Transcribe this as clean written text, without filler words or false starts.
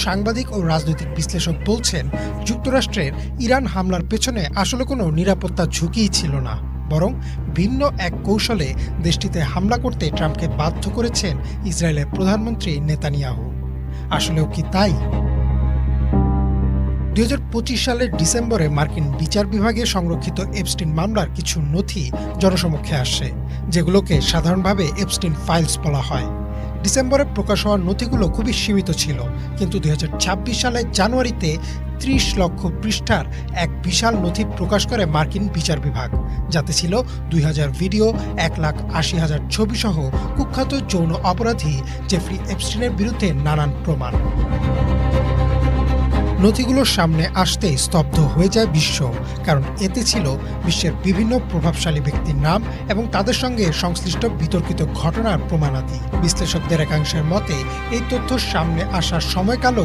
সাংবাদিক ও রাজনৈতিক বিশ্লেষক বলছেন, যুক্তরাষ্ট্রের ইরান হামলার পেছনে আসলে কোনো নিরাপত্তা ঝুঁকিই ছিল না, বরং ভিন্ন এক কৌশলে দেশটিতে হামলা করতে ট্রাম্পকে বাধ্য করেছেন ইসরায়েলের প্রধানমন্ত্রী নেতানিয়াহু। আসলেও কি তাই? 2025 সালের ডিসেম্বরে মার্কিন বিচার বিভাগে সংরক্ষিত এপস্টিন মামলার কিছু নথি জনসমক্ষে আসে, যেগুলোকে সাধারণভাবে এপস্টিন ফাইলস বলা হয়। ডিসেম্বরে প্রকাশ হওয়ার নথিগুলো খুবই সীমিত ছিল, কিন্তু 2026 সালের জানুয়ারিতে 30 লক্ষ পৃষ্ঠার এক বিশাল নথি প্রকাশ করে মার্কিন বিচার বিভাগ, যাতে ছিল 2000 ভিডিও, 1,80,000 ছবি সহ কুখ্যাত যৌন অপরাধী জেফ্রি এপস্টিনের বিরুদ্ধে নানান প্রমাণ। নথিগুলোর সামনে আসতেই স্তব্ধ হয়ে যায় বিশ্ব, কারণ এতে ছিল বিশ্বের বিভিন্ন প্রভাবশালী ব্যক্তির নাম এবং তাদের সঙ্গে সংশ্লিষ্ট বিতর্কিত ঘটনার প্রমাণাদি। বিশ্লেষকদের একাংশের মতে এই তথ্য সামনে আসার সময়কালও